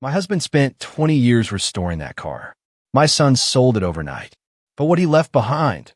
My husband spent 20 years restoring that car. My son sold it overnight. But what he left behind,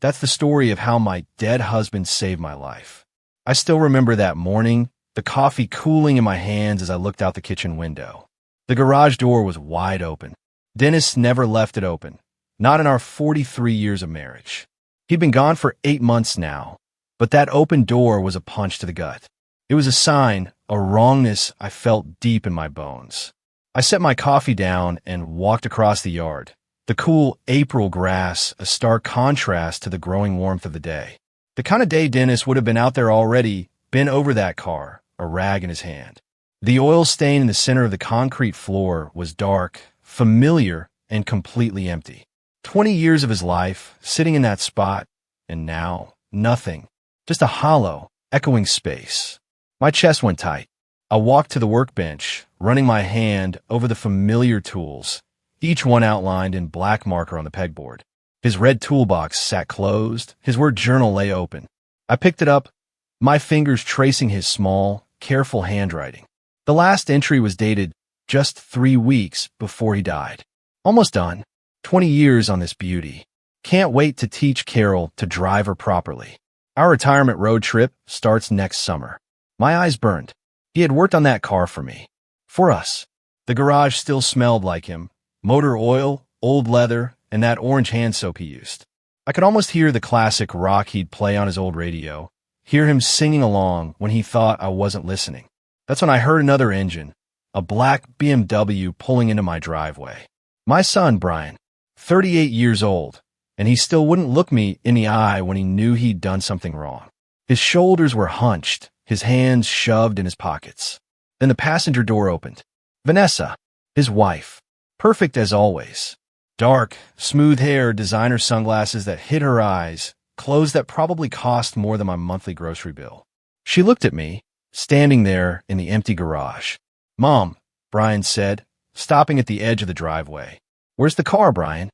that's the story of how my dead husband saved my life. I still remember that morning, the coffee cooling in my hands as I looked out the kitchen window. The garage door was wide open. Dennis never left it open, not in our 43 years of marriage. He'd been gone for 8 months now, but that open door was a punch to the gut. It was a sign, a wrongness I felt deep in my bones. I set my coffee down and walked across the yard. The cool April grass, a stark contrast to the growing warmth of the day. The kind of day Dennis would have been out there already, bent over that car, a rag in his hand. The oil stain in the center of the concrete floor was dark, familiar, and completely empty. 20 years of his life, sitting in that spot, and now, nothing. Just a hollow, echoing space. My chest went tight. I walked to the workbench, running my hand over the familiar tools, each one outlined in black marker on the pegboard. His red toolbox sat closed, his work journal lay open. I picked it up, my fingers tracing his small, careful handwriting. The last entry was dated just 3 weeks before he died. Almost done. 20 years on this beauty. Can't wait to teach Carol to drive her properly. Our retirement road trip starts next summer. My eyes burned. He had worked on that car for me. For us. The garage still smelled like him. Motor oil, old leather, and that orange hand soap he used. I could almost hear the classic rock he'd play on his old radio, hear him singing along when he thought I wasn't listening. That's when I heard another engine, a black BMW pulling into my driveway. My son, Brian, 38 years old, and he still wouldn't look me in the eye when he knew he'd done something wrong. His shoulders were hunched, his hands shoved in his pockets. Then the passenger door opened. Vanessa, his wife, perfect as always. Dark, smooth hair, designer sunglasses that hid her eyes, clothes that probably cost more than my monthly grocery bill. She looked at me, standing there in the empty garage. "Mom," Brian said, stopping at the edge of the driveway. "Where's the car, Brian?"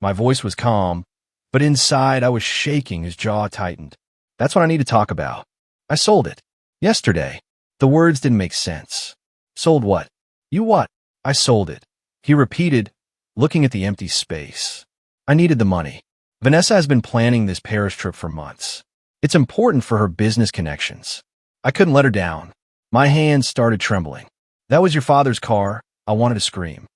My voice was calm, but inside I was shaking, his jaw tightened. "That's what I need to talk about. I sold it. Yesterday." The words didn't make sense. "Sold what?" "You what?" "I sold it," he repeated, looking at the empty space. "I needed the money. Vanessa has been planning this Paris trip for months. It's important for her business connections. I couldn't let her down." My hands started trembling. "That was your father's car." I wanted to scream.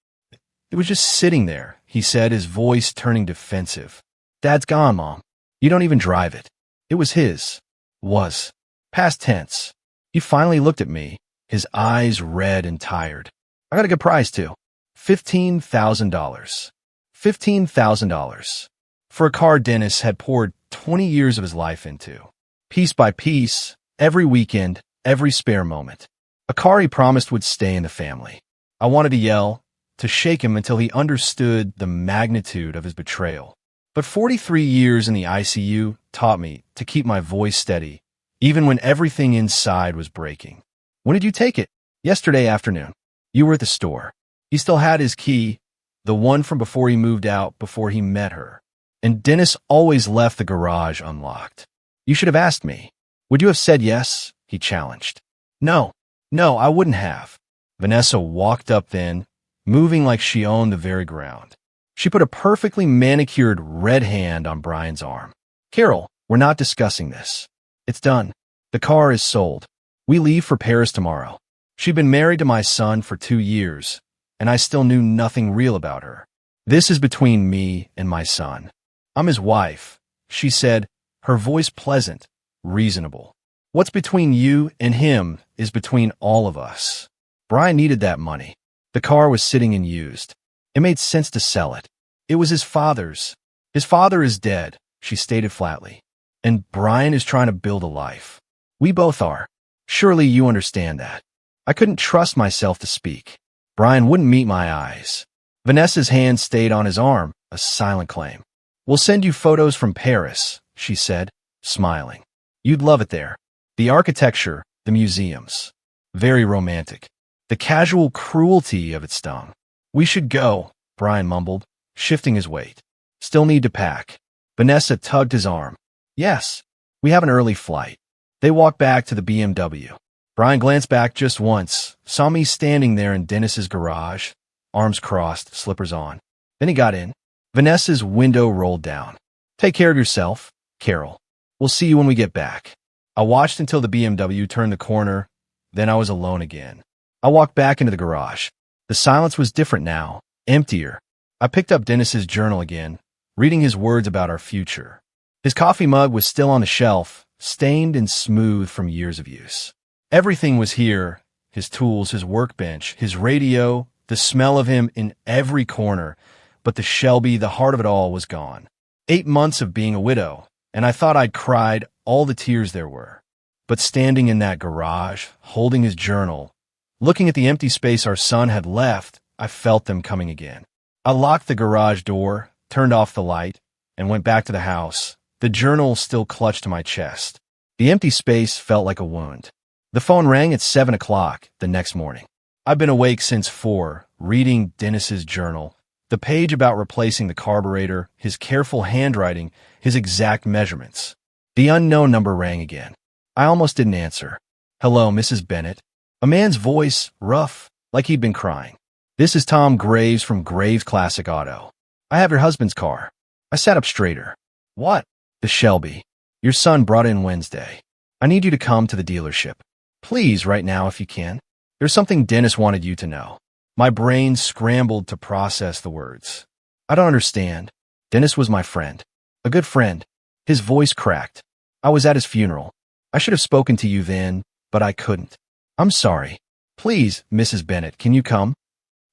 "It was just sitting there," he said, his voice turning defensive. "Dad's gone, Mom. You don't even drive it." It was his. Was. Past tense. He finally looked at me, his eyes red and tired. "I got a good price, too. $15,000. $15,000. For a car Dennis had poured 20 years of his life into. Piece by piece, every weekend, every spare moment. A car he promised would stay in the family. I wanted to yell, to shake him until he understood the magnitude of his betrayal. But 43 years in the ICU taught me to keep my voice steady, even when everything inside was breaking. "When did you take it?" "Yesterday afternoon." "You were at the store." He still had his key, the one from before he moved out, before he met her. And Dennis always left the garage unlocked. "You should have asked me. Would you have said yes?" he challenged. No, I wouldn't have." Vanessa walked up then, moving like she owned the very ground. She put a perfectly manicured red hand on Brian's arm. "Carol, we're not discussing this. It's done. The car is sold. We leave for Paris tomorrow." She'd been married to my son for 2 years, and I still knew nothing real about her. "This is between me and my son. I'm his wife," she said, her voice pleasant, reasonable. "What's between you and him is between all of us." Brian needed that money. The car was sitting unused. It made sense to sell it. It was his father's. His father is dead, she stated flatly. And Brian is trying to build a life. We both are. Surely you understand that. I couldn't trust myself to speak. Brian wouldn't meet my eyes. Vanessa's hand stayed on his arm, a silent claim. "We'll send you photos from Paris," she said, smiling. "You'd love it there. The architecture, the museums. Very romantic. The casual cruelty of it stung." "We should go," Brian mumbled, shifting his weight. "Still need to pack." Vanessa tugged his arm. "Yes, we have an early flight." They walked back to the BMW. Brian glanced back just once, saw me standing there in Dennis's garage, arms crossed, slippers on. Then he got in. Vanessa's window rolled down. "Take care of yourself, Carol. We'll see you when we get back." I watched until the BMW turned the corner, then I was alone again. I walked back into the garage. The silence was different now, emptier. I picked up Dennis's journal again, reading his words about our future. His coffee mug was still on the shelf, stained and smooth from years of use. Everything was here, his tools, his workbench, his radio, the smell of him in every corner, but the Shelby, the heart of it all, was gone. 8 months of being a widow, and I thought I'd cried all the tears there were. But standing in that garage, holding his journal, looking at the empty space our son had left, I felt them coming again. I locked the garage door, turned off the light, and went back to the house, the journal still clutched to my chest. The empty space felt like a wound. The phone rang at 7 o'clock the next morning. I've been awake since 4, reading Dennis's journal, the page about replacing the carburetor, his careful handwriting, his exact measurements. The unknown number rang again. I almost didn't answer. "Hello, Mrs. Bennett." A man's voice, rough, like he'd been crying. "This is Tom Graves from Graves Classic Auto. I have your husband's car." I sat up straighter. "What?" "The Shelby. Your son brought in Wednesday. I need you to come to the dealership. Please, right now if you can. There's something Dennis wanted you to know." My brain scrambled to process the words. "I don't understand. Dennis was my friend. A good friend." His voice cracked. "I was at his funeral. I should have spoken to you then, but I couldn't. I'm sorry. Please, Mrs. Bennett, can you come?"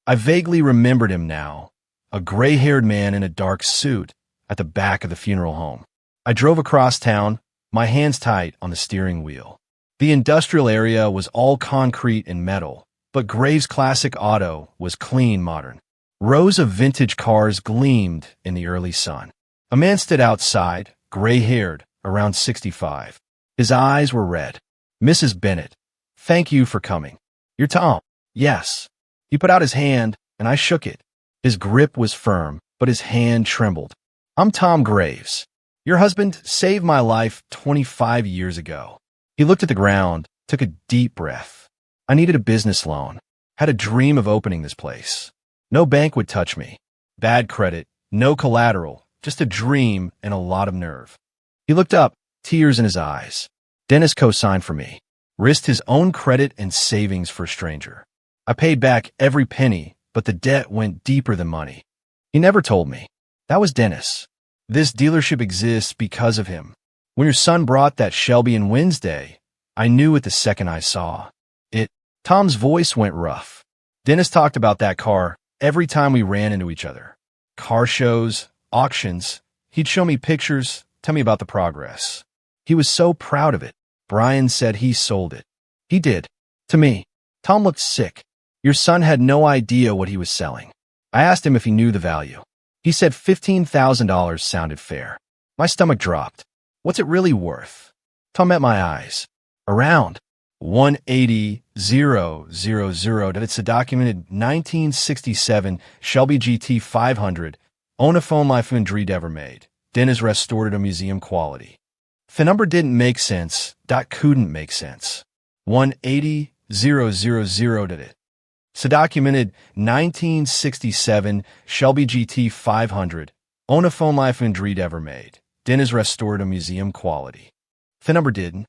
I vaguely remembered him now, a gray-haired man in a dark suit at the back of the funeral home. I drove across town, my hands tight on the steering wheel. The industrial area was all concrete and metal, but Graves Classic Auto was clean modern. Rows of vintage cars gleamed in the early sun. A man stood outside, gray-haired, around 65. His eyes were red. "Mrs. Bennett, thank you for coming. You're Tom." "Yes." He put out his hand, and I shook it. His grip was firm, but his hand trembled. "I'm Tom Graves. Your husband saved my life 25 years ago." He looked at the ground, took a deep breath. "I needed a business loan. Had a dream of opening this place. No bank would touch me. Bad credit, no collateral, just a dream and a lot of nerve." He looked up, tears in his eyes. "Dennis co-signed for me. Risked his own credit and savings for a stranger. I paid back every penny, but the debt went deeper than money. He never told me. That was Dennis. This dealership exists because of him. When your son brought that Shelby in Wednesday, I knew it the second I saw it." Tom's voice went rough. "Dennis talked about that car every time we ran into each other. Car shows, auctions. He'd show me pictures, tell me about the progress. He was so proud of it. Brian said he sold it. He did. To me." Tom looked sick. "Your son had no idea what he was selling." I asked him if he knew the value. He said $15,000 sounded fair. My stomach dropped. "What's it really worth?" Tom met my eyes. "Around $180,000. It's a documented 1967 Shelby GT 500. Own a phone life Madrid ever made. Dennis restored it a museum quality." The number didn't make sense. That couldn't make sense. 180,000 did it. It's a documented 1967 Shelby GT 500. Own a phone life Madrid ever made. Dennis restored a museum quality. The number didn't.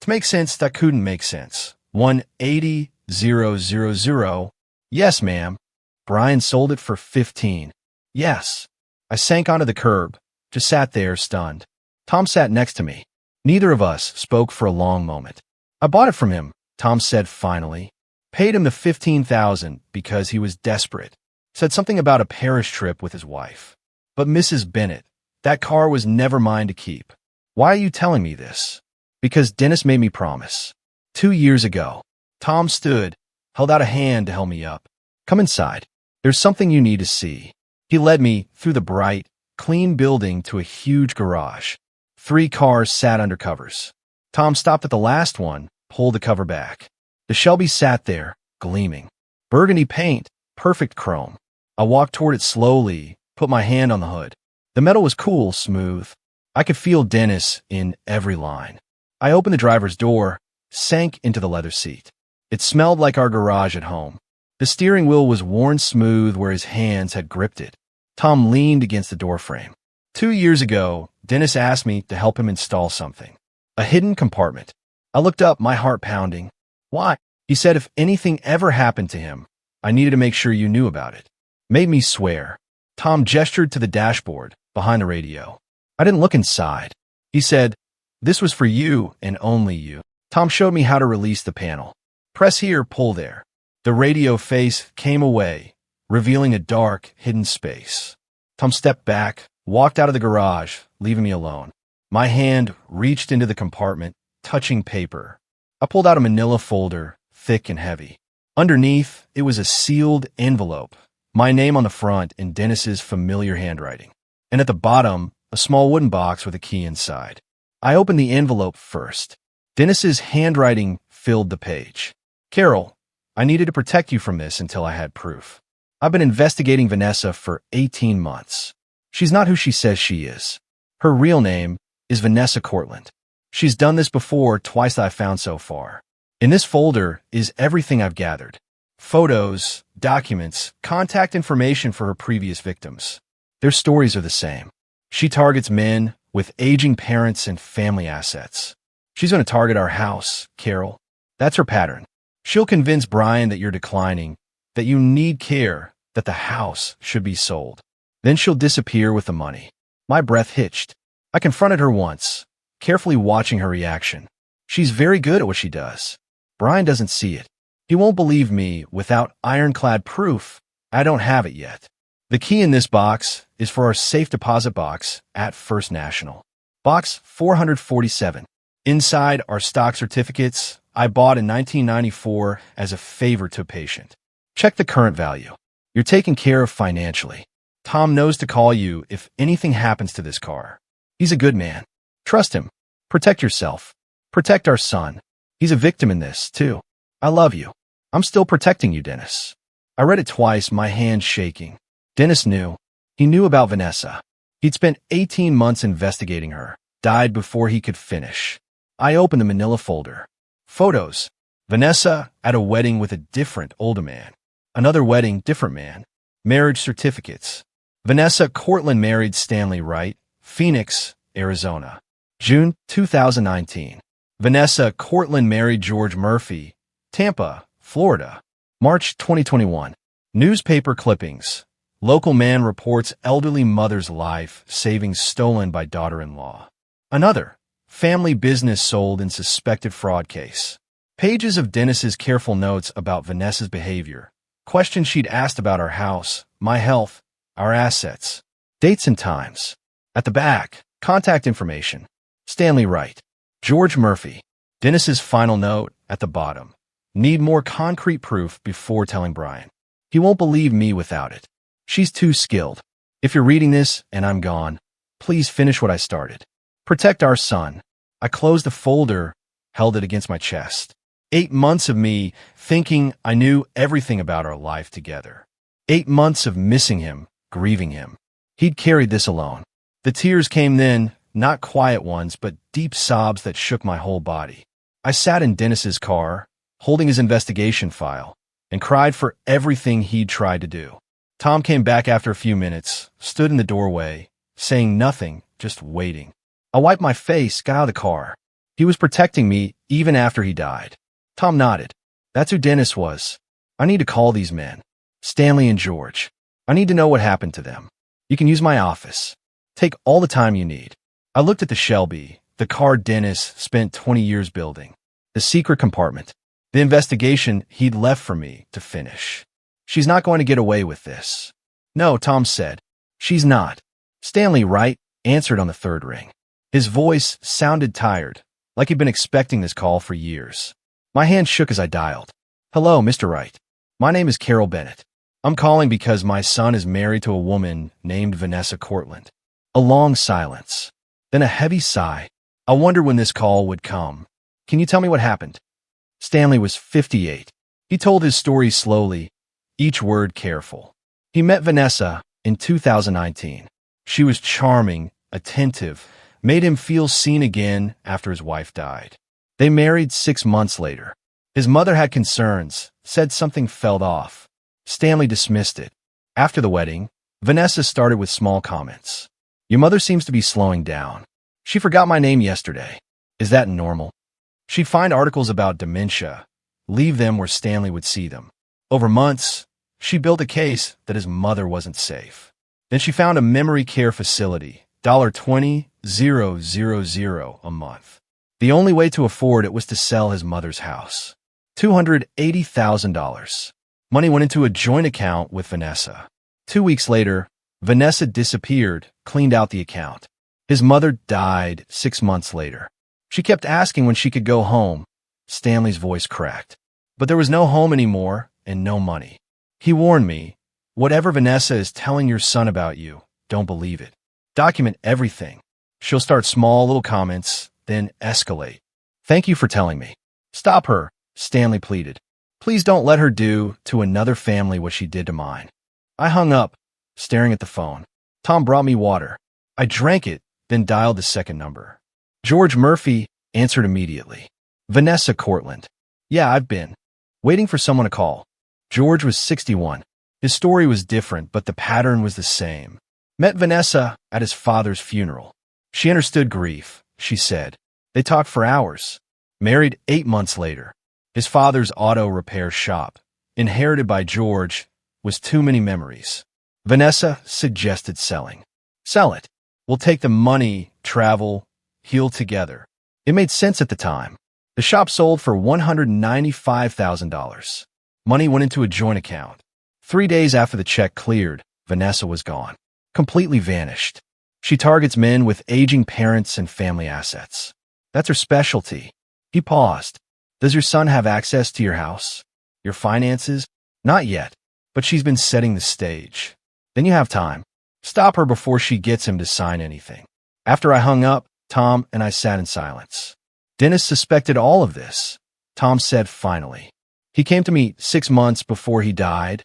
To make sense, that couldn't make sense. 180,000. "Yes, ma'am." "Brian sold it for 15. "Yes." I sank onto the curb, just sat there, stunned. Tom sat next to me. Neither of us spoke for a long moment. "I bought it from him," Tom said finally. "Paid him the 15,000 because he was desperate. Said something about a Paris trip with his wife. But Mrs. Bennett, that car was never mine to keep. Why are you telling me this?" "Because Dennis made me promise. 2 years ago." Tom stood, held out a hand to help me up. "Come inside. There's something you need to see." He led me through the bright, clean building to a huge garage. 3 cars sat under covers. Tom stopped at the last one, pulled the cover back. The Shelby sat there, gleaming. Burgundy paint, perfect chrome. I walked toward it slowly, put my hand on the hood. The metal was cool, smooth. I could feel Dennis in every line. I opened the driver's door, sank into the leather seat. It smelled like our garage at home. The steering wheel was worn smooth where his hands had gripped it. Tom leaned against the doorframe. 2 years ago, Dennis asked me to help him install something. A hidden compartment. I looked up, my heart pounding. Why? He said if anything ever happened to him, I needed to make sure you knew about it. Made me swear. Tom gestured to the dashboard behind the radio. I didn't look inside. He said, this was for you and only you. Tom showed me how to release the panel. Press here, pull there. The radio face came away, revealing a dark, hidden space. Tom stepped back, walked out of the garage, leaving me alone. My hand reached into the compartment, touching paper. I pulled out a manila folder, thick and heavy. Underneath, it was a sealed envelope, my name on the front in Dennis's familiar handwriting. And at the bottom, a small wooden box with a key inside. I opened the envelope first. Dennis's handwriting filled the page. Carol, I needed to protect you from this until I had proof. I've been investigating Vanessa for 18 months. She's not who she says she is. Her real name is Vanessa Cortland. She's done this before, twice that I've found so far. In this folder is everything I've gathered. Photos, documents, contact information for her previous victims. Their stories are the same. She targets men with aging parents and family assets. She's going to target our house, Carol. That's her pattern. She'll convince Brian that you're declining, that you need care, that the house should be sold. Then she'll disappear with the money. My breath hitched. I confronted her once, carefully watching her reaction. She's very good at what she does. Brian doesn't see it. He won't believe me without ironclad proof. I don't have it yet. The key in this box is for our safe deposit box at First National. Box 447. Inside are stock certificates I bought in 1994 as a favor to a patient. Check the current value. You're taken care of financially. Tom knows to call you if anything happens to this car. He's a good man. Trust him. Protect yourself. Protect our son. He's a victim in this, too. I love you. I'm still protecting you, Dennis. I read it twice, my hands shaking. Dennis knew. He knew about Vanessa. He'd spent 18 months investigating her. Died before he could finish. I opened the manila folder. Photos. Vanessa at a wedding with a different older man. Another wedding, different man. Marriage certificates. Vanessa Cortland married Stanley Wright, Phoenix, Arizona. June 2019. Vanessa Cortland married George Murphy, Tampa, Florida. March 2021. Newspaper clippings. Local man reports elderly mother's life savings stolen by daughter-in-law. Another. Family business sold in suspected fraud case. Pages of Dennis's careful notes about Vanessa's behavior. Questions she'd asked about our house, my health, our assets. Dates and times. At the back, contact information. Stanley Wright. George Murphy. Dennis's final note at the bottom. Need more concrete proof before telling Brian. He won't believe me without it. She's too skilled. If you're reading this and I'm gone, please finish what I started. Protect our son. I closed the folder, held it against my chest. 8 months of me thinking I knew everything about our life together. 8 months of missing him, grieving him. He'd carried this alone. The tears came then, not quiet ones, but deep sobs that shook my whole body. I sat in Dennis's car, holding his investigation file, and cried for everything he'd tried to do. Tom came back after a few minutes, stood in the doorway, saying nothing, just waiting. I wiped my face, got out of the car. He was protecting me even after he died. Tom nodded. That's who Dennis was. I need to call these men. Stanley and George. I need to know what happened to them. You can use my office. Take all the time you need. I looked at the Shelby, the car Dennis spent 20 years building. The secret compartment. The investigation he'd left for me to finish. She's not going to get away with this. No, Tom said. She's not. Stanley Wright answered on the third ring. His voice sounded tired, like he'd been expecting this call for years. My hand shook as I dialed. Hello, Mr. Wright. My name is Carol Bennett. I'm calling because my son is married to a woman named Vanessa Cortland. A long silence. Then a heavy sigh. I wondered when this call would come. Can you tell me what happened? Stanley was 58. He told his story slowly, each word careful. He met Vanessa in 2019. She was charming, attentive, made him feel seen again after his wife died. They married 6 months later. His mother had concerns, said something fell off. Stanley dismissed it. After the wedding, Vanessa started with small comments. Your mother seems to be slowing down. She forgot my name yesterday. Is that normal? She'd find articles about dementia, leave them where Stanley would see them. Over months, she built a case that his mother wasn't safe. Then she found a memory care facility, $20,000 a month. The only way to afford it was to sell his mother's house. $280,000. Money went into a joint account with Vanessa. 2 weeks later, Vanessa disappeared, cleaned out the account. His mother died 6 months later. She kept asking when she could go home. Stanley's voice cracked. But there was no home anymore and no money. He warned me, whatever Vanessa is telling your son about you, don't believe it. Document everything. She'll start small little comments, then escalate. Thank you for telling me. Stop her, Stanley pleaded. Please don't let her do to another family what she did to mine. I hung up, staring at the phone. Tom brought me water. I drank it, then dialed the second number. George Murphy answered immediately. Vanessa Cortland. Yeah, I've been waiting for someone to call. George was 61. His story was different, but the pattern was the same. Met Vanessa at his father's funeral. She understood grief, she said. They talked for hours. Married 8 months later. His father's auto repair shop, inherited by George, was too many memories. Vanessa suggested selling. Sell it. We'll take the money, travel, heal together. It made sense at the time. The shop sold for $195,000. Money went into a joint account. 3 days after the check cleared, Vanessa was gone. Completely vanished. She targets men with aging parents and family assets. That's her specialty. He paused. Does your son have access to your house? Your finances? Not yet, but she's been setting the stage. Then you have time. Stop her before she gets him to sign anything. After I hung up, Tom and I sat in silence. Dennis suspected all of this, Tom said finally. He came to me 6 months before he died,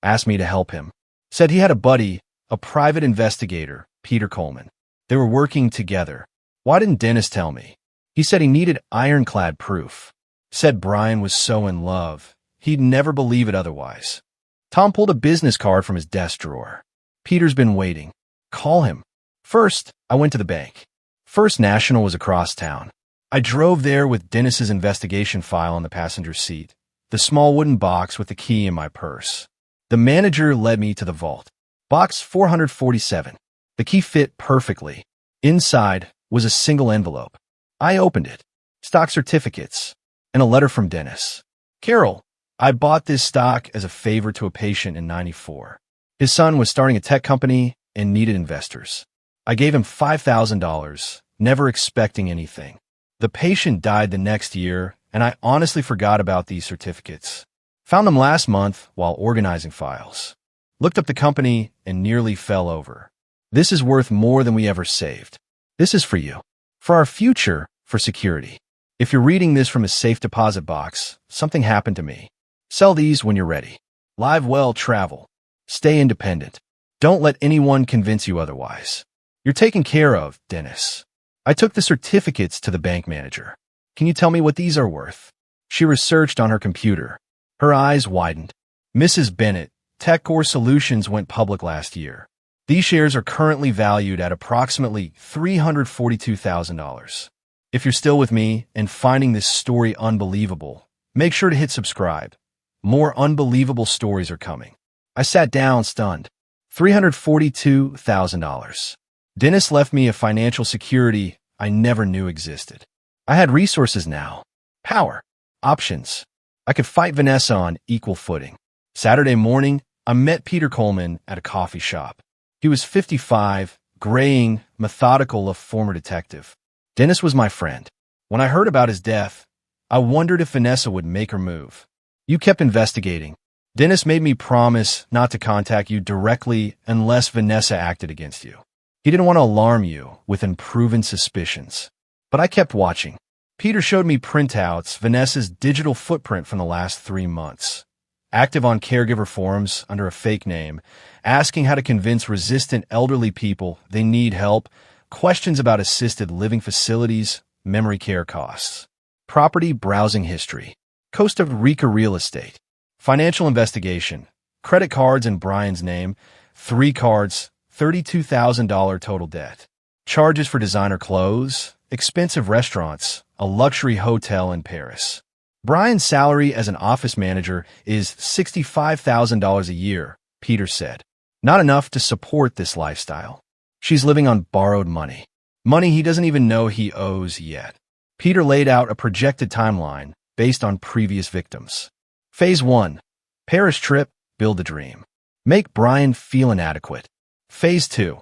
asked me to help him. Said he had a buddy, a private investigator, Peter Coleman. They were working together. Why didn't Dennis tell me? He said he needed ironclad proof. Said Brian was so in love, he'd never believe it otherwise. Tom pulled a business card from his desk drawer. Peter's been waiting. Call him. First, I went to the bank. First National was across town. I drove there with Dennis's investigation file on the passenger seat, the small wooden box with the key in my purse. The manager led me to the vault. Box 447. The key fit perfectly. Inside was a single envelope. I opened it. Stock certificates. And a letter from Dennis. Carol, I bought this stock as a favor to a patient in '94. His son was starting a tech company and needed investors. I gave him $5,000, never expecting anything. The patient died the next year, and I honestly forgot about these certificates. Found them last month while organizing files. Looked up the company and nearly fell over. This is worth more than we ever saved. This is for you. For our future, for security. If you're reading this from a safe deposit box, something happened to me. Sell these when you're ready. Live well, travel. Stay independent. Don't let anyone convince you otherwise. You're taken care of, Dennis. I took the certificates to the bank manager. Can you tell me what these are worth? She researched on her computer. Her eyes widened. Mrs. Bennett, TechCore Solutions went public last year. These shares are currently valued at approximately $342,000. If you're still with me and finding this story unbelievable, make sure to hit subscribe. More unbelievable stories are coming. I sat down stunned. $342,000. Dennis left me a financial security I never knew existed. I had resources now. Power. Options. I could fight Vanessa on equal footing. Saturday morning, I met Peter Coleman at a coffee shop. He was 55, graying, methodical, a former detective. Dennis was my friend. When I heard about his death, I wondered if Vanessa would make her move. You kept investigating. Dennis made me promise not to contact you directly unless Vanessa acted against you. He didn't want to alarm you with unproven suspicions. But I kept watching. Peter showed me printouts, Vanessa's digital footprint from the last 3 months. Active on caregiver forums under a fake name, asking how to convince resistant elderly people they need help, questions about assisted living facilities, memory care costs. property browsing history, Costa Rica real estate, financial investigation, credit cards in Brian's name, 3 cards, $32,000 total debt, charges for designer clothes, expensive restaurants, a luxury hotel in Paris. Brian's salary as an office manager is $65,000 a year, Peter said. Not enough to support this lifestyle. She's living on borrowed money. Money he doesn't even know he owes yet. Peter laid out a projected timeline based on previous victims. Phase 1. Paris trip, build a dream. Make Brian feel inadequate. Phase 2.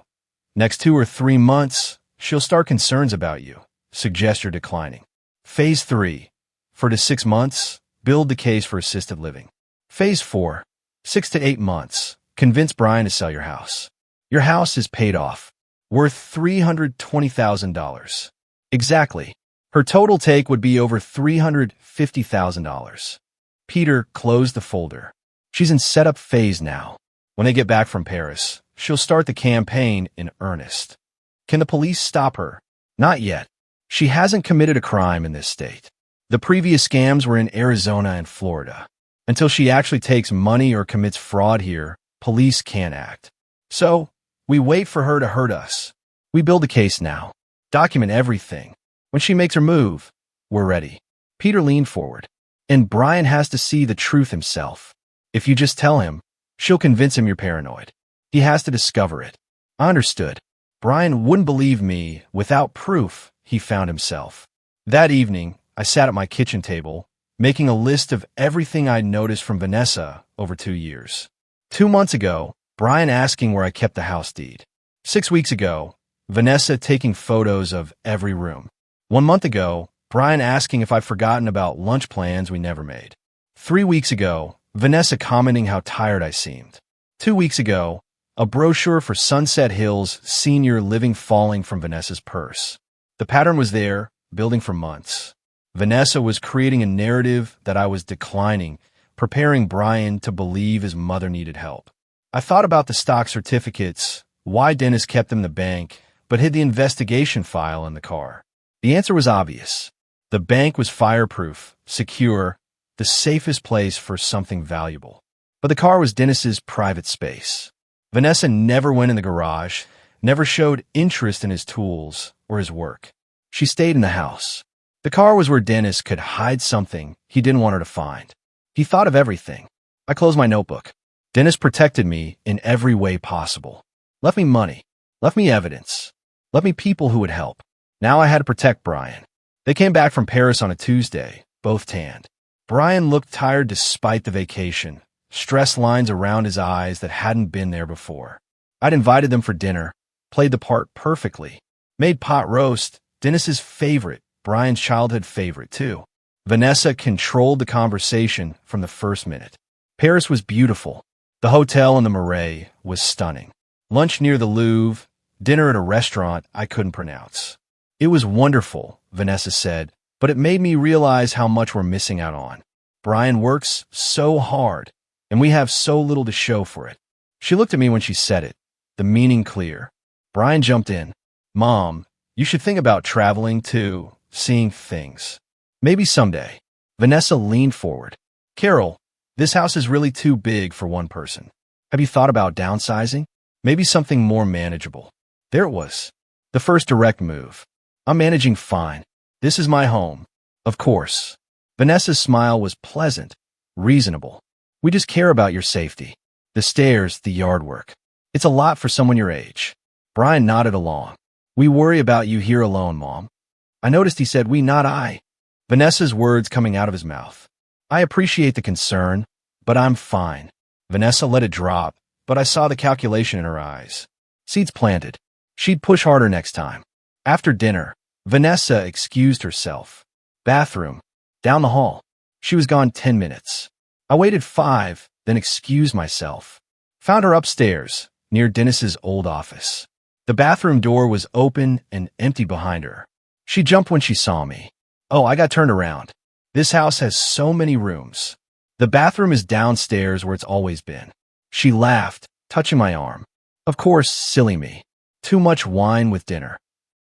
Next 2 or 3 months, she'll start concerns about you. Suggest you're declining. Phase 3. 4 to 6 months, build the case for assisted living. Phase 4. 6 to 8 months, convince Brian to sell your house. Your house is paid off, worth $320,000. Exactly. Her total take would be over $350,000. Peter closed the folder. She's in setup phase now. When they get back from Paris, she'll start the campaign in earnest. Can the police stop her? Not yet. She hasn't committed a crime in this state. The previous scams were in Arizona and Florida. Until she actually takes money or commits fraud here, police can't act. So, we wait for her to hurt us. We build the case now. Document everything. When she makes her move, we're ready. Peter leaned forward. And Brian has to see the truth himself. If you just tell him, she'll convince him you're paranoid. He has to discover it. I understood. Brian wouldn't believe me without proof, he found himself. That evening, I sat at my kitchen table, making a list of everything I'd noticed from Vanessa over 2 years. 2 months ago, Brian asking where I kept the house deed. 6 weeks ago, Vanessa taking photos of every room. 1 month ago, Brian asking if I'd forgotten about lunch plans we never made. 3 weeks ago, Vanessa commenting how tired I seemed. 2 weeks ago, a brochure for Sunset Hills senior living falling from Vanessa's purse. The pattern was there, building for months. Vanessa was creating a narrative that I was declining, preparing Brian to believe his mother needed help. I thought about the stock certificates, why Dennis kept them in the bank, but hid the investigation file in the car. The answer was obvious. The bank was fireproof, secure, the safest place for something valuable. But the car was Dennis's private space. Vanessa never went in the garage, never showed interest in his tools or his work. She stayed in the house. The car was where Dennis could hide something he didn't want her to find. He thought of everything. I closed my notebook. Dennis protected me in every way possible. Left me money. Left me evidence. Left me people who would help. Now I had to protect Brian. They came back from Paris on a Tuesday, both tanned. Brian looked tired despite the vacation, stress lines around his eyes that hadn't been there before. I'd invited them for dinner, played the part perfectly. Made pot roast, Dennis's favorite, Brian's childhood favorite too. Vanessa controlled the conversation from the first minute. Paris was beautiful. The hotel in the Marais was stunning. Lunch near the Louvre, dinner at a restaurant I couldn't pronounce. It was wonderful, Vanessa said, but it made me realize how much we're missing out on. Brian works so hard, and we have so little to show for it. She looked at me when she said it, the meaning clear. Brian jumped in. Mom, you should think about traveling too, seeing things. Maybe someday. Vanessa leaned forward. Carol, this house is really too big for one person. Have you thought about downsizing? Maybe something more manageable. There it was. The first direct move. I'm managing fine. This is my home. Of course. Vanessa's smile was pleasant, reasonable. We just care about your safety. The stairs, the yard work. It's a lot for someone your age. Brian nodded along. We worry about you here alone, Mom. I noticed he said we, not I. Vanessa's words coming out of his mouth. I appreciate the concern, but I'm fine. Vanessa let it drop, but I saw the calculation in her eyes. Seeds planted. She'd push harder next time. After dinner, Vanessa excused herself. Bathroom. Down the hall. She was gone 10 minutes. I waited 5, then excused myself. Found her upstairs, near Dennis's old office. The bathroom door was open and empty behind her. She jumped when she saw me. Oh, I got turned around. This house has so many rooms. The bathroom is downstairs where it's always been. She laughed, touching my arm. Of course, silly me. Too much wine with dinner.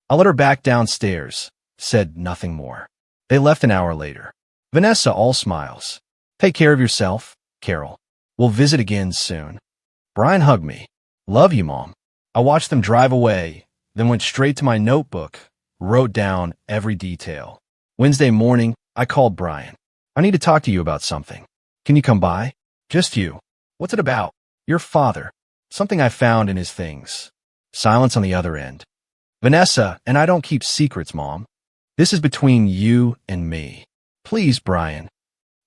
I let her back downstairs, said nothing more. They left an hour later. Vanessa all smiles. Take care of yourself, Carol. We'll visit again soon. Brian hugged me. Love you, Mom. I watched them drive away, then went straight to my notebook, wrote down every detail. Wednesday morning, I called Brian. I need to talk to you about something. Can you come by? Just you. What's it about? Your father. Something I found in his things. Silence on the other end. Vanessa, and I don't keep secrets, Mom. This is between you and me. Please, Brian.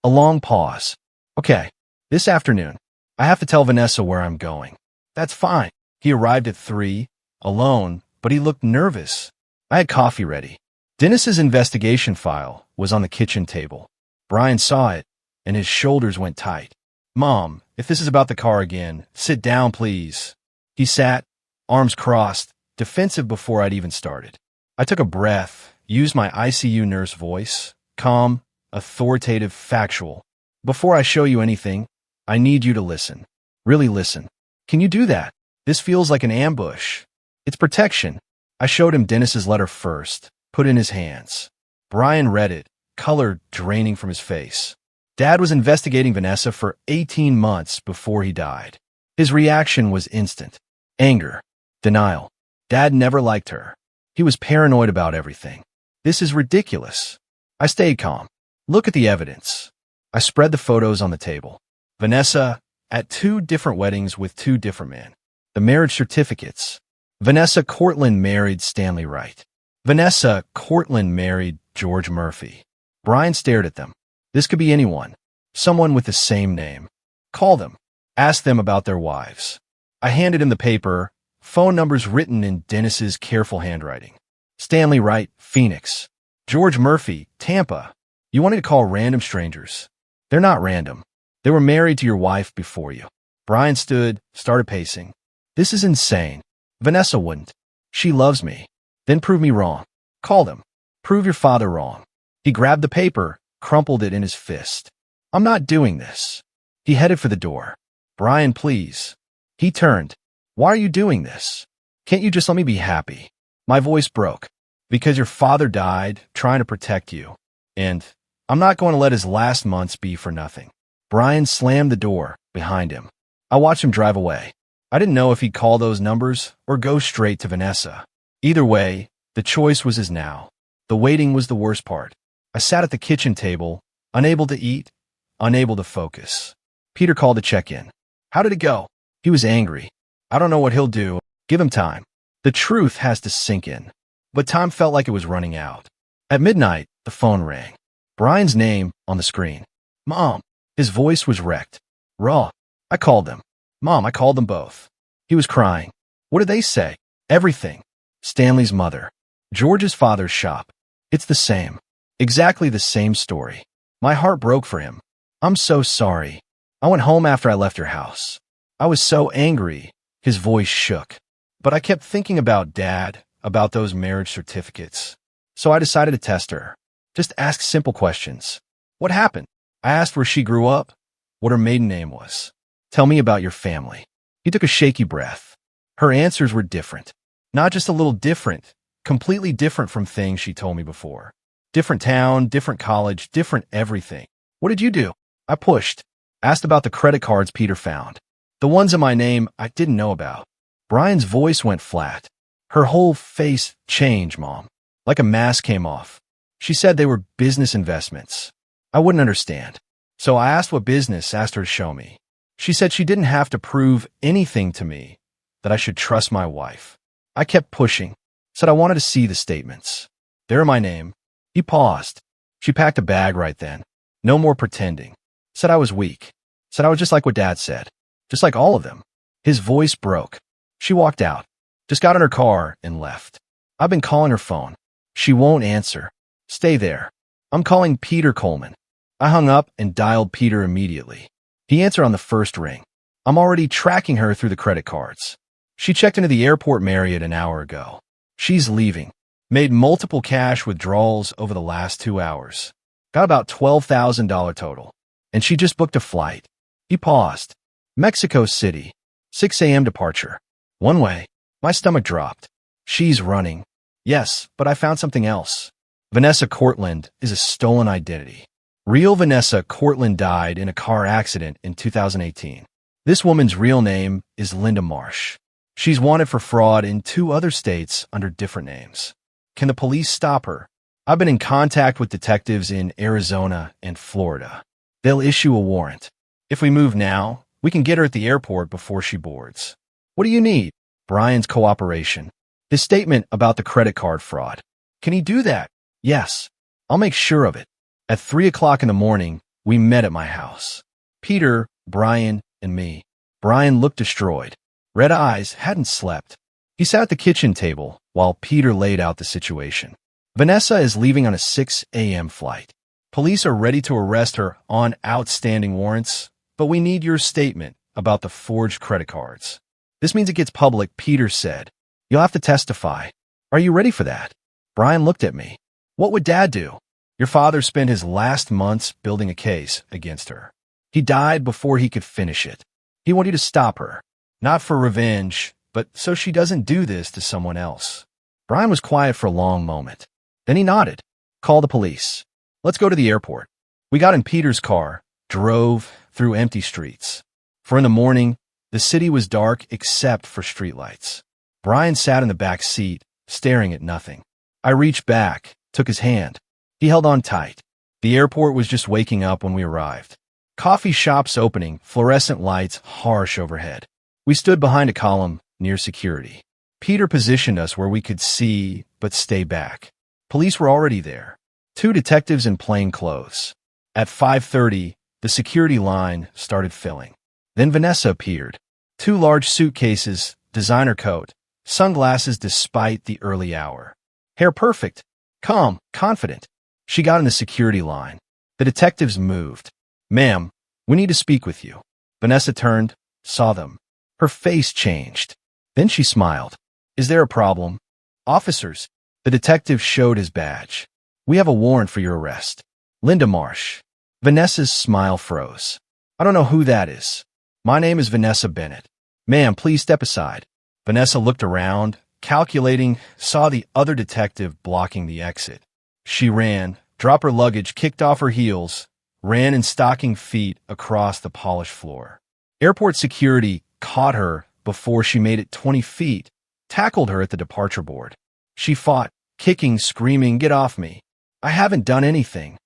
A long pause. Okay, this afternoon, I have to tell Vanessa where I'm going. That's fine. He arrived at 3, alone, but he looked nervous. I had coffee ready. Dennis's investigation file was on the kitchen table. Brian saw it, and his shoulders went tight. Mom, if this is about the car again, sit down, please. He sat, arms crossed, defensive before I'd even started. I took a breath, used my ICU nurse voice, calm, authoritative, factual. Before I show you anything, I need you to listen. Really listen. Can you do that? This feels like an ambush. It's protection. I showed him Dennis's letter first, put in his hands. Brian read it, color draining from his face. Dad was investigating Vanessa for 18 months before he died. His reaction was instant. Anger. Denial. Dad never liked her. He was paranoid about everything. This is ridiculous. I stayed calm. Look at the evidence. I spread the photos on the table. Vanessa at 2 different weddings with 2 different men. The marriage certificates. Vanessa Cortland married Stanley Wright. Vanessa Cortland married George Murphy. Brian stared at them. This could be anyone. Someone with the same name. Call them. Ask them about their wives. I handed him the paper, phone numbers written in Dennis's careful handwriting. Stanley Wright, Phoenix. George Murphy, Tampa. You wanted to call random strangers. They're not random. They were married to your wife before you. Brian stood, started pacing. This is insane. Vanessa wouldn't. She loves me. Then prove me wrong. Call them. Prove your father wrong. He grabbed the paper, crumpled it in his fist. I'm not doing this. He headed for the door. Brian, please. He turned. Why are you doing this? Can't you just let me be happy? My voice broke. Because your father died, trying to protect you. And I'm not going to let his last months be for nothing. Brian slammed the door behind him. I watched him drive away. I didn't know if he'd call those numbers or go straight to Vanessa. Either way, the choice was his now. The waiting was the worst part. I sat at the kitchen table, unable to eat, unable to focus. Peter called to check in. How did it go? He was angry. I don't know what he'll do. Give him time. The truth has to sink in. But time felt like it was running out. At midnight, the phone rang. Brian's name on the screen. Mom. His voice was wrecked. Raw. I called them. Mom, I called them both. He was crying. What did they say? Everything. Stanley's mother. George's father's shop. It's the same. Exactly the same story. My heart broke for him. I'm so sorry. I went home after I left your house. I was so angry. His voice shook. But I kept thinking about Dad, about those marriage certificates. So I decided to test her. Just ask simple questions. What happened? I asked where she grew up, what her maiden name was. Tell me about your family. He took a shaky breath. Her answers were different. Not just a little different, completely different from things she told me before. Different town, different college, different everything. What did you do? I pushed. Asked about the credit cards Peter found. The ones in my name I didn't know about. Brian's voice went flat. Her whole face changed, Mom. Like a mask came off. She said they were business investments. I wouldn't understand. So I asked what business, asked her to show me. She said she didn't have to prove anything to me, that I should trust my wife. I kept pushing, said I wanted to see the statements. They're my name. He paused. She packed a bag right then. No more pretending. Said I was weak. Said I was just like what Dad said. Just like all of them. His voice broke. She walked out. Just got in her car and left. I've been calling her phone. She won't answer. Stay there. I'm calling Peter Coleman. I hung up and dialed Peter immediately. He answered on the first ring. I'm already tracking her through the credit cards. She checked into the airport Marriott an hour ago. She's leaving. Made multiple cash withdrawals over the last 2 hours. Got about $12,000 total. And she just booked a flight. He paused. Mexico City. 6 a.m. departure. One way. My stomach dropped. She's running. Yes, but I found something else. Vanessa Cortland is a stolen identity. Real Vanessa Cortland died in a car accident in 2018. This woman's real name is Linda Marsh. She's wanted for fraud in 2 other states under different names. Can the police stop her? I've been in contact with detectives in Arizona and Florida. They'll issue a warrant. If we move now, we can get her at the airport before she boards. What do you need? Brian's cooperation. His statement about the credit card fraud. Can he do that? Yes. I'll make sure of it. At 3 o'clock in the morning, we met at my house. Peter, Brian, and me. Brian looked destroyed. Red eyes, hadn't slept. He sat at the kitchen table while Peter laid out the situation. Vanessa is leaving on a 6 a.m. flight. Police are ready to arrest her on outstanding warrants, but we need your statement about the forged credit cards. This means it gets public, Peter said. You'll have to testify. Are you ready for that? Brian looked at me. What would Dad do? Your father spent his last months building a case against her. He died before he could finish it. He wanted you to stop her. Not for revenge, but so she doesn't do this to someone else. Brian was quiet for a long moment. Then he nodded. Call the police. Let's go to the airport. We got in Peter's car, drove through empty streets. For in the morning, the city was dark except for streetlights. Brian sat in the back seat, staring at nothing. I reached back, took his hand. He held on tight. The airport was just waking up when we arrived. Coffee shops opening, fluorescent lights harsh overhead. We stood behind a column near security. Peter positioned us where we could see but stay back. Police were already there. 2 detectives in plain clothes. At 5:30, the security line started filling. Then Vanessa appeared. 2 large suitcases, designer coat, sunglasses despite the early hour. Hair perfect, calm, confident. She got in the security line. The detectives moved. Ma'am, we need to speak with you. Vanessa turned, saw them. Her face changed. Then she smiled. Is there a problem? Officers. The detective showed his badge. We have a warrant for your arrest. Linda Marsh. Vanessa's smile froze. I don't know who that is. My name is Vanessa Bennett. Ma'am, please step aside. Vanessa looked around, calculating, saw the other detective blocking the exit. She ran, dropped her luggage, kicked off her heels, ran in stocking feet across the polished floor. Airport security caught her before she made it 20 feet, tackled her at the departure board. She fought, kicking, screaming, "Get off me. I haven't done anything."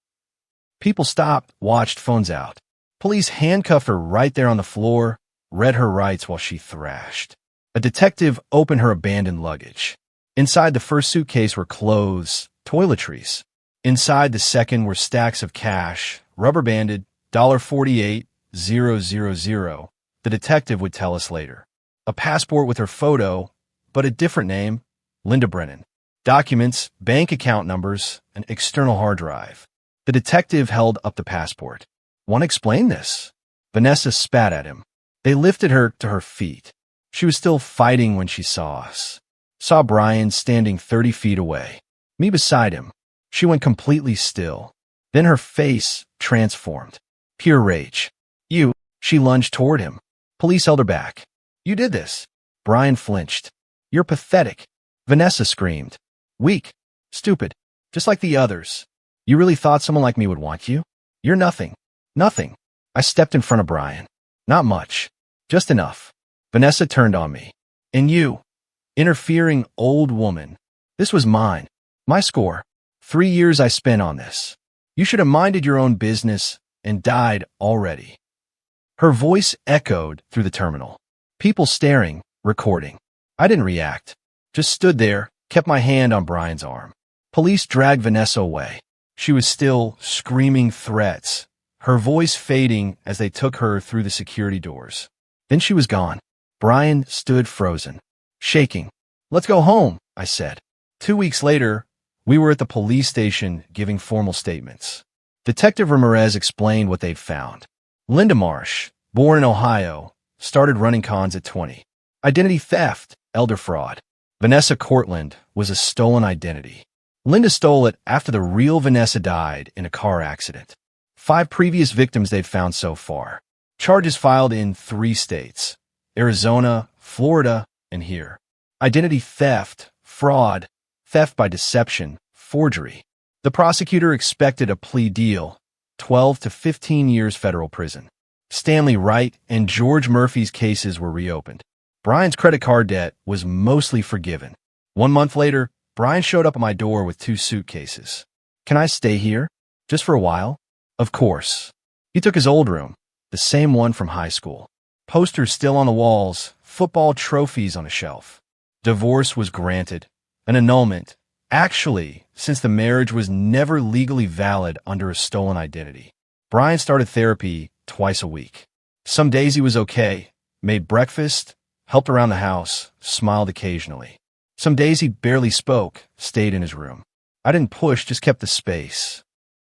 People stopped, watched, phones out. Police handcuffed her right there on the floor, read her rights while she thrashed. A detective opened her abandoned luggage. Inside the first suitcase were clothes, toiletries. Inside the second were stacks of cash, rubber-banded, $48,000. The detective would tell us later. A passport with her photo, but a different name, Linda Brennan. Documents, bank account numbers, an external hard drive. The detective held up the passport. Want to explain this? Vanessa spat at him. They lifted her to her feet. She was still fighting when she saw us. Saw Brian standing 30 feet away. Me beside him. She went completely still. Then her face transformed. Pure rage. You. She lunged toward him. Police held her back. You did this. Brian flinched. You're pathetic. Vanessa screamed. Weak. Stupid. Just like the others. You really thought someone like me would want you? You're nothing. Nothing. I stepped in front of Brian. Not much. Just enough. Vanessa turned on me. And you. Interfering old woman. This was mine. My score. 3 years I spent on this. You should have minded your own business and died already. Her voice echoed through the terminal. People staring, recording. I didn't react. Just stood there, kept my hand on Brian's arm. Police dragged Vanessa away. She was still screaming threats, her voice fading as they took her through the security doors. Then she was gone. Brian stood frozen, shaking. Let's go home, I said. 2 weeks later, we were at the police station giving formal statements. Detective Ramirez explained what they'd found. Linda Marsh, born in Ohio, started running cons at 20. Identity theft, elder fraud. Vanessa Cortland was a stolen identity. Linda stole it after the real Vanessa died in a car accident. 5 previous victims they'd found so far. Charges filed in 3 states: Arizona, Florida, and here. Identity theft, fraud, theft by deception, forgery. The prosecutor expected a plea deal, 12 to 15 years federal prison. Stanley Wright and George Murphy's cases were reopened. Brian's credit card debt was mostly forgiven. 1 month later, Brian showed up at my door with 2 suitcases. "Can I stay here? Just for a while?" Of course. He took his old room, the same one from high school. Posters still on the walls, football trophies on a shelf. Divorce was granted, an annulment, actually, since the marriage was never legally valid under a stolen identity. Brian started therapy twice a week. Some days he was okay, made breakfast, helped around the house, smiled occasionally. Some days he barely spoke, stayed in his room. I didn't push, just kept the space.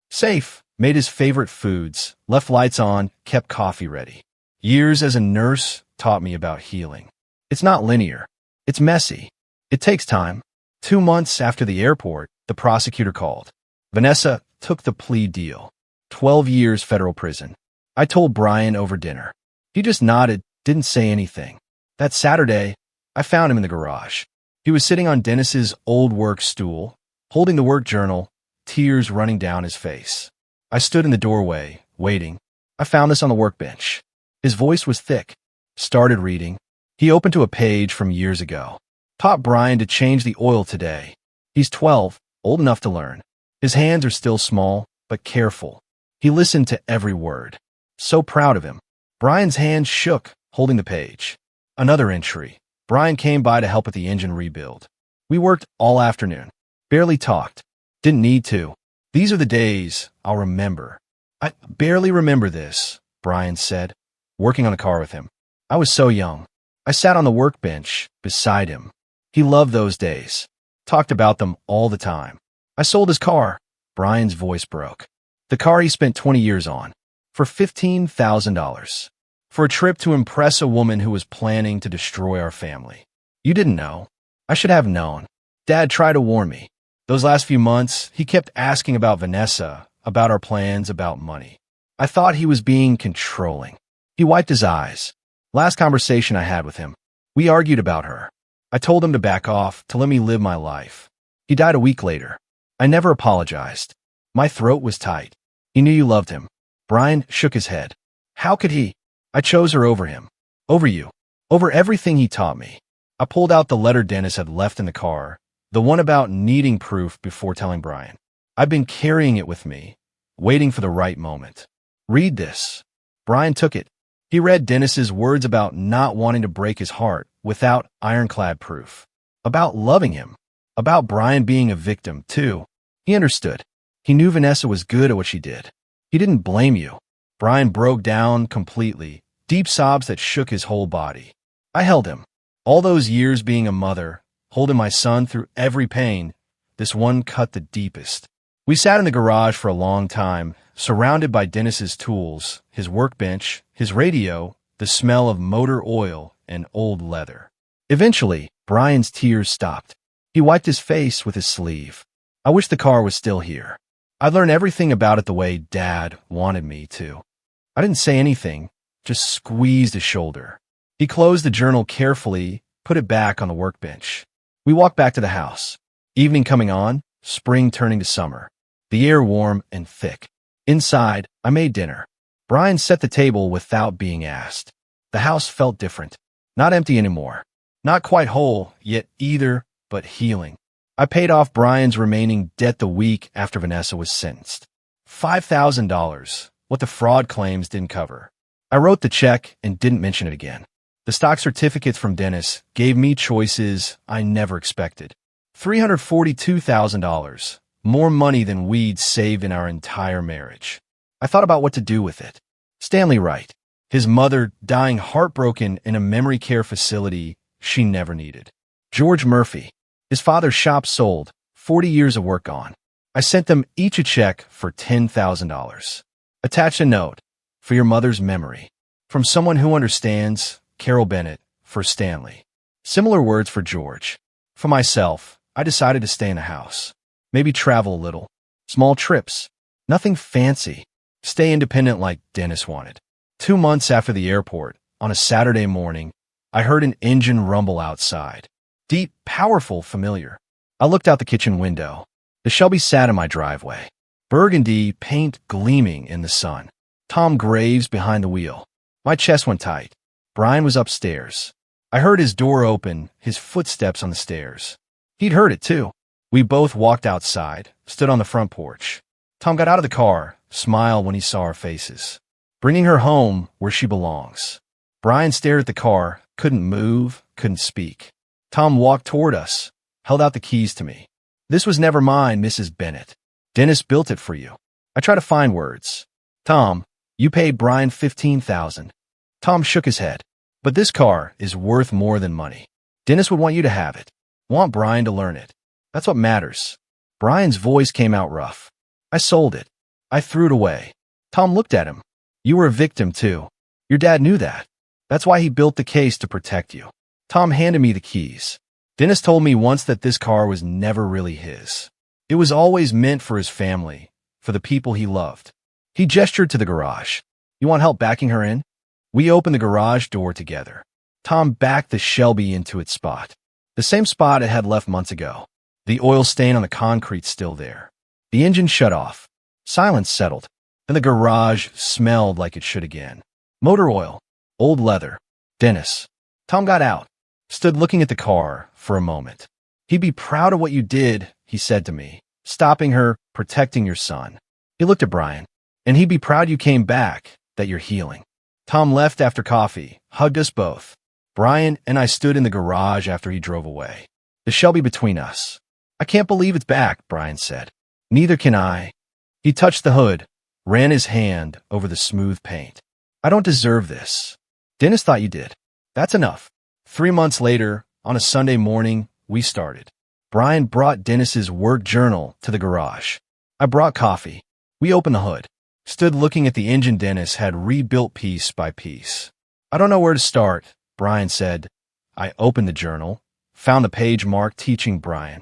Safe, made his favorite foods, left lights on, kept coffee ready. Years as a nurse taught me about healing. It's not linear. It's messy. It takes time. 2 months after the airport, the prosecutor called. Vanessa took the plea deal. 12 years federal prison. I told Brian over dinner. He just nodded, didn't say anything. That Saturday, I found him in the garage. He was sitting on Dennis's old work stool, holding the work journal, tears running down his face. I stood in the doorway, waiting. I found this on the workbench. His voice was thick. Started reading. He opened to a page from years ago. Taught Brian to change the oil today. He's 12, old enough to learn. His hands are still small, but careful. He listened to every word. So proud of him. Brian's hand shook, holding the page. Another entry. Brian came by to help with the engine rebuild. We worked all afternoon. Barely talked. Didn't need to. These are the days I'll remember. I barely remember this, Brian said, working on the car with him. I was so young. I sat on the workbench beside him. He loved those days. Talked about them all the time. I sold his car. Brian's voice broke. The car he spent 20 years on. For $15,000. For a trip to impress a woman who was planning to destroy our family. You didn't know. I should have known. Dad tried to warn me. Those last few months, he kept asking about Vanessa, about our plans, about money. I thought he was being controlling. He wiped his eyes. Last conversation I had with him. We argued about her. I told him to back off, to let me live my life. He died a week later. I never apologized. My throat was tight. He knew you loved him. Brian shook his head. How could he? I chose her over him. Over you. Over everything he taught me. I pulled out the letter Dennis had left in the car, the one about needing proof before telling Brian. I've been carrying it with me, waiting for the right moment. Read this. Brian took it. He read Dennis's words about not wanting to break his heart without ironclad proof. About loving him. About Brian being a victim, too. He understood. He knew Vanessa was good at what she did. He didn't blame you. Brian broke down completely, deep sobs that shook his whole body. I held him. All those years being a mother, holding my son through every pain, this one cut the deepest. We sat in the garage for a long time, surrounded by Dennis's tools, his workbench, his radio, the smell of motor oil, and old leather. Eventually, Brian's tears stopped. He wiped his face with his sleeve. I wish the car was still here. I'd learned everything about it the way Dad wanted me to. I didn't say anything, just squeezed his shoulder. He closed the journal carefully, put it back on the workbench. We walked back to the house. Evening coming on, spring turning to summer. The air warm and thick. Inside, I made dinner. Brian set the table without being asked. The house felt different. Not empty anymore. Not quite whole, yet either, but healing. I paid off Brian's remaining debt the week after Vanessa was sentenced. $5,000, what the fraud claims didn't cover. I wrote the check and didn't mention it again. The stock certificates from Dennis gave me choices I never expected. $342,000, more money than we'd saved in our entire marriage. I thought about what to do with it. Stanley Wright, his mother dying heartbroken in a memory care facility she never needed. George Murphy, his father's shop sold, 40 years of work gone. I sent them each a check for $10,000. Attached a note, for your mother's memory. From someone who understands, Carol Bennett, for Stanley. Similar words for George. For myself, I decided to stay in the house. Maybe travel a little. Small trips. Nothing fancy. Stay independent like Dennis wanted. 2 months after the airport, on a Saturday morning, I heard an engine rumble outside. Deep, powerful, familiar. I looked out the kitchen window. The Shelby sat in my driveway, burgundy paint gleaming in the sun. Tom Graves behind the wheel. My chest went tight. Brian was upstairs. I heard his door open, his footsteps on the stairs. He'd heard it too. We both walked outside, stood on the front porch. Tom got out of the car, smiled when he saw our faces. Bringing her home where she belongs. Brian stared at the car, couldn't move, couldn't speak. Tom walked toward us, held out the keys to me. This was never mine, Mrs. Bennett. Dennis built it for you. I tried to find words. Tom, you paid Brian $15,000. Tom shook his head. But this car is worth more than money. Dennis would want you to have it. Want Brian to learn it. That's what matters. Brian's voice came out rough. I sold it. I threw it away. Tom looked at him. You were a victim too. Your dad knew that. That's why he built the case to protect you. Tom handed me the keys. Dennis told me once that this car was never really his. It was always meant for his family, for the people he loved. He gestured to the garage. You want help backing her in? We opened the garage door together. Tom backed the Shelby into its spot. The same spot it had left months ago. The oil stain on the concrete still there. The engine shut off. Silence settled. Then the garage smelled like it should again. Motor oil. Old leather. Dennis. Tom got out. Stood looking at the car for a moment. He'd be proud of what you did, he said to me. Stopping her, protecting your son. He looked at Brian. And he'd be proud you came back, that you're healing. Tom left after coffee, hugged us both. Brian and I stood in the garage after he drove away. The Shelby between us. I can't believe it's back, Brian said. Neither can I. He touched the hood, ran his hand over the smooth paint. I don't deserve this. Dennis thought you did. That's enough. 3 months later, on a Sunday morning, we started. Brian brought Dennis's work journal to the garage. I brought coffee. We opened the hood. Stood looking at the engine Dennis had rebuilt piece by piece. I don't know where to start, Brian said. I opened the journal, found the page marked teaching Brian.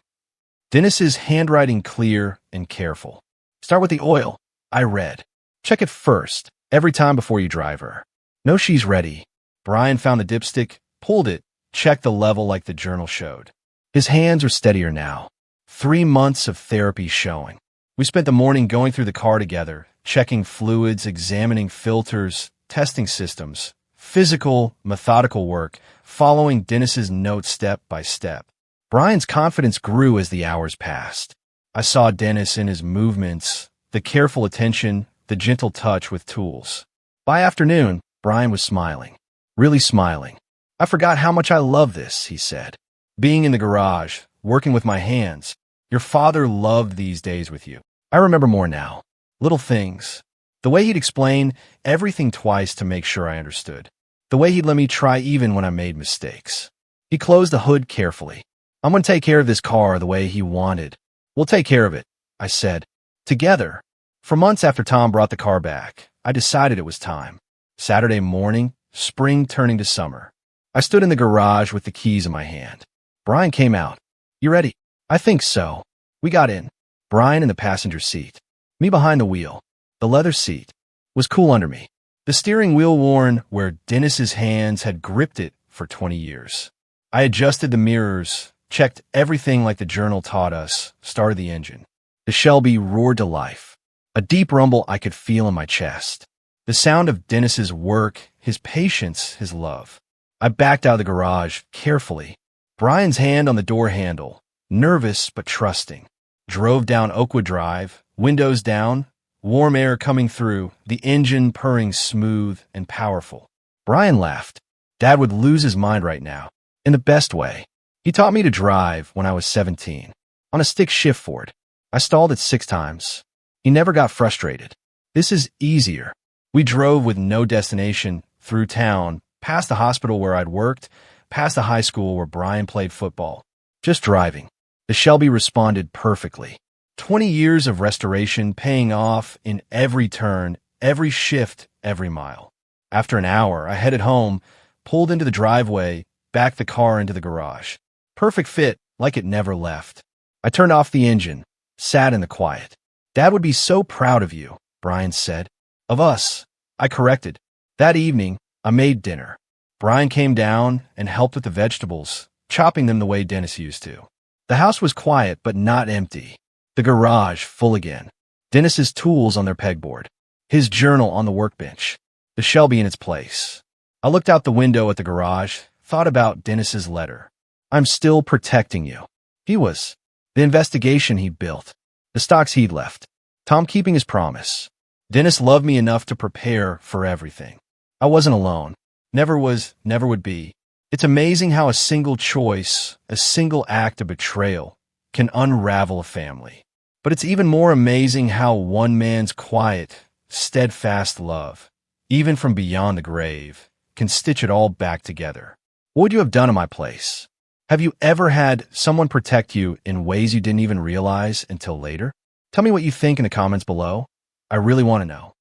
Dennis's handwriting clear and careful. Start with the oil, I read. Check it first, every time before you drive her. Know she's ready. Brian found the dipstick, pulled it, checked the level like the journal showed. His hands are steadier now. 3 months of therapy showing. We spent the morning going through the car together, checking fluids, examining filters, testing systems, physical, methodical work, following Dennis's notes step by step. Brian's confidence grew as the hours passed. I saw Dennis in his movements, the careful attention, the gentle touch with tools. By afternoon, Brian was smiling, really smiling. I forgot how much I love this, he said. Being in the garage, working with my hands. Your father loved these days with you. I remember more now. Little things. The way he'd explain everything twice to make sure I understood. The way he'd let me try even when I made mistakes. He closed the hood carefully. I'm going to take care of this car the way he wanted. We'll take care of it, I said. Together. For months after Tom brought the car back, I decided it was time. Saturday morning, spring turning to summer. I stood in the garage with the keys in my hand. Brian came out. You ready? I think so. We got in. Brian in the passenger seat. Me behind the wheel. The leather seat was cool under me. The steering wheel worn where Dennis's hands had gripped it for 20 years. I adjusted the mirrors, checked everything like the journal taught us, started the engine. The Shelby roared to life. A deep rumble I could feel in my chest. The sound of Dennis's work, his patience, his love. I backed out of the garage carefully. Brian's hand on the door handle, nervous but trusting. Drove down Oakwood Drive, windows down, warm air coming through, the engine purring smooth and powerful. Brian laughed. Dad would lose his mind right now, in the best way. He taught me to drive when I was 17, on a stick shift Ford. I stalled it 6 times. He never got frustrated. This is easier. We drove with no destination, through town, past the hospital where I'd worked, past the high school where Brian played football. Just driving. The Shelby responded perfectly. 20 years of restoration paying off in every turn, every shift, every mile. After an hour, I headed home, pulled into the driveway, backed the car into the garage. Perfect fit, like it never left. I turned off the engine, sat in the quiet. Dad would be so proud of you, Brian said. Of us, I corrected. That evening, I made dinner. Brian came down and helped with the vegetables, chopping them the way Dennis used to. The house was quiet but not empty. The garage full again. Dennis's tools on their pegboard. His journal on the workbench. The Shelby in its place. I looked out the window at the garage, thought about Dennis's letter. I'm still protecting you. He was. The investigation he built. The stocks he'd left. Tom keeping his promise. Dennis loved me enough to prepare for everything. I wasn't alone. Never was, never would be. It's amazing how a single choice, a single act of betrayal, can unravel a family. But it's even more amazing how one man's quiet, steadfast love, even from beyond the grave, can stitch it all back together. What would you have done in my place? Have you ever had someone protect you in ways you didn't even realize until later? Tell me what you think in the comments below. I really want to know.